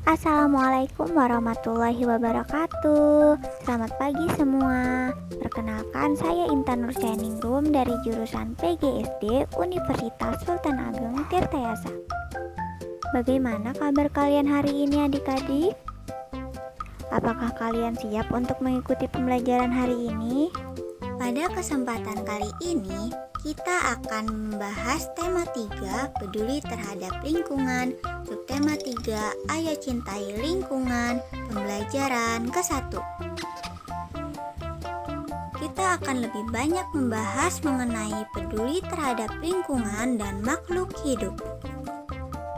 Assalamualaikum warahmatullahi wabarakatuh. Selamat pagi semua. Perkenalkan, saya Intan Nursainingrum dari jurusan PGSD Universitas Sultan Ageng Tirtayasa. Bagaimana kabar kalian hari ini adik-adik? Apakah kalian siap untuk mengikuti pembelajaran hari ini? Pada kesempatan kali ini, kita akan membahas tema 3, peduli terhadap lingkungan, subtema 3, ayo cintai lingkungan, pembelajaran ke-1. Kita akan lebih banyak membahas mengenai peduli terhadap lingkungan dan makhluk hidup.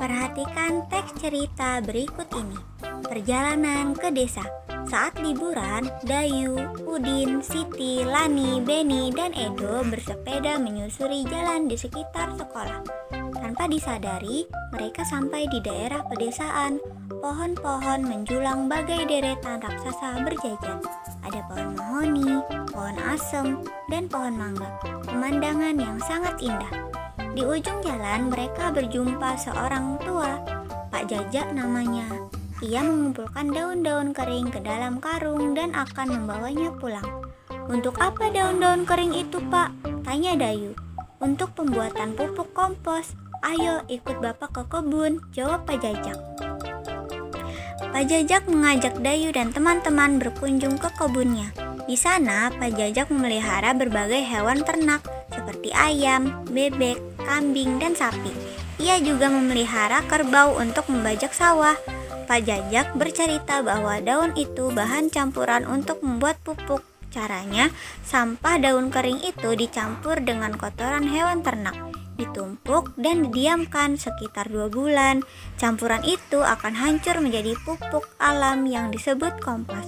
Perhatikan teks cerita berikut ini. Perjalanan ke desa. Saat liburan, Dayu, Udin, Siti, Lani, Beni, dan Edo bersepeda menyusuri jalan di sekitar sekolah. Tanpa disadari, mereka sampai di daerah pedesaan. Pohon-pohon menjulang bagai deretan raksasa berjajar. Ada pohon mahoni, pohon asem, dan pohon mangga. Pemandangan yang sangat indah. Di ujung jalan mereka berjumpa seorang tua, Pak Jajak namanya. Ia mengumpulkan daun-daun kering ke dalam karung dan akan membawanya pulang. "Untuk apa daun-daun kering itu, Pak?" tanya Dayu. "Untuk pembuatan pupuk kompos. Ayo ikut Bapak ke kebun," jawab Pak Jajak. Pak Jajak mengajak Dayu dan teman-teman berkunjung ke kebunnya. Di sana, Pak Jajak memelihara berbagai hewan ternak seperti ayam, bebek, kambing, dan sapi. Ia juga memelihara kerbau untuk membajak sawah. Pak Jajak bercerita bahwa daun itu bahan campuran untuk membuat pupuk. Caranya, sampah daun kering itu dicampur dengan kotoran hewan ternak, ditumpuk dan didiamkan sekitar 2 bulan. Campuran itu akan hancur menjadi pupuk alam yang disebut kompos.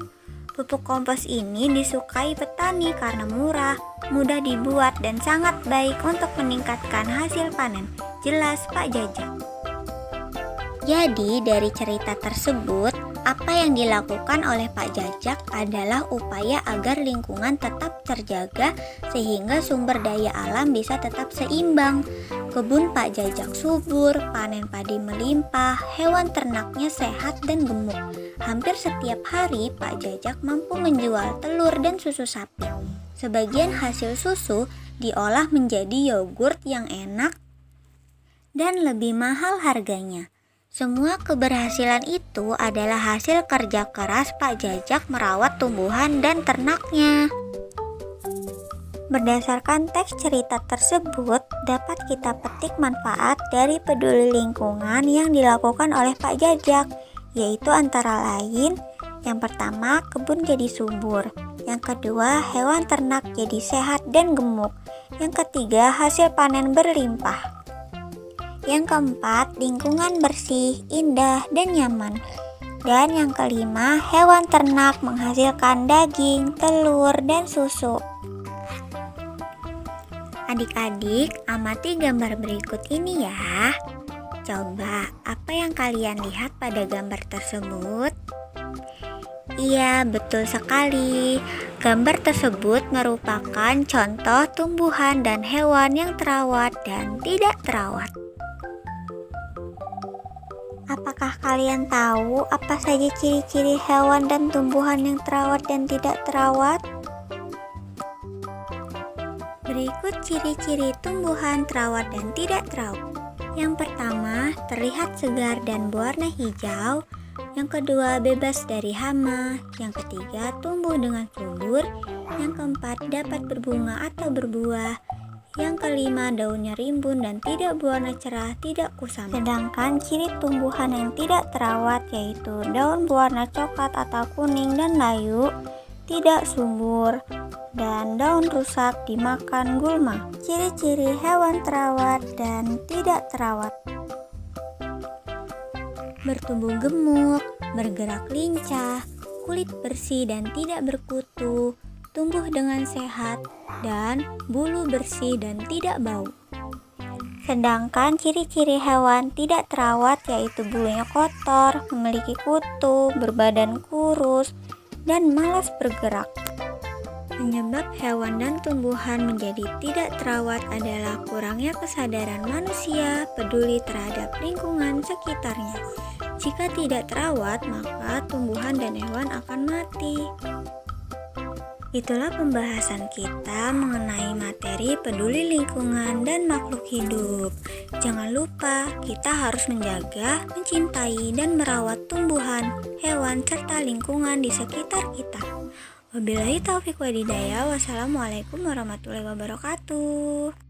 Pupuk kompos ini disukai petani karena murah, mudah dibuat, dan sangat baik untuk meningkatkan hasil panen. Jelas Pak Jajak. Jadi dari cerita tersebut, apa yang dilakukan oleh Pak Jajak adalah upaya agar lingkungan tetap terjaga sehingga sumber daya alam bisa tetap seimbang. Kebun Pak Jajak subur, panen padi melimpah, hewan ternaknya sehat dan gemuk. Hampir setiap hari Pak Jajak mampu menjual telur dan susu sapi. Sebagian hasil susu diolah menjadi yogurt yang enak dan lebih mahal harganya. Semua keberhasilan itu adalah hasil kerja keras Pak Jajak merawat tumbuhan dan ternaknya. Berdasarkan teks cerita tersebut, dapat kita petik manfaat dari peduli lingkungan yang dilakukan oleh Pak Jajak, yaitu antara lain, yang pertama, kebun jadi subur. Yang kedua, hewan ternak jadi sehat dan gemuk. Yang ketiga, hasil panen berlimpah. Yang keempat, lingkungan bersih, indah, dan nyaman. Dan yang kelima, hewan ternak menghasilkan daging, telur, dan susu. Adik-adik, amati gambar berikut ini ya. Coba, apa yang kalian lihat pada gambar tersebut? Iya, betul sekali. Gambar tersebut merupakan contoh tumbuhan dan hewan yang terawat dan tidak terawat. Apakah kalian tahu apa saja ciri-ciri hewan dan tumbuhan yang terawat dan tidak terawat? Berikut ciri-ciri tumbuhan terawat dan tidak terawat. Yang pertama, terlihat segar dan berwarna hijau. Yang kedua, bebas dari hama. Yang ketiga, tumbuh dengan subur. Yang keempat, dapat berbunga atau berbuah. Yang kelima, daunnya rimbun dan tidak berwarna cerah, tidak kusam. Sedangkan ciri tumbuhan yang tidak terawat yaitu daun berwarna coklat atau kuning dan layu, tidak subur, dan daun rusak dimakan gulma. Ciri-ciri hewan terawat dan tidak terawat: bertubuh gemuk, bergerak lincah, kulit bersih dan tidak berkutu, tumbuh dengan sehat, dan bulu bersih dan tidak bau. Sedangkan ciri-ciri hewan tidak terawat yaitu bulunya kotor, memiliki kutu, berbadan kurus, dan malas bergerak. Penyebab hewan dan tumbuhan menjadi tidak terawat adalah kurangnya kesadaran manusia peduli terhadap lingkungan sekitarnya. Jika tidak terawat, maka tumbuhan dan hewan akan mati. Itulah pembahasan kita mengenai materi peduli lingkungan dan makhluk hidup. Jangan lupa, kita harus menjaga, mencintai, dan merawat tumbuhan, hewan, serta lingkungan di sekitar kita. Wabillahi taufiq wal hidayah. Wassalamualaikum warahmatullahi wabarakatuh.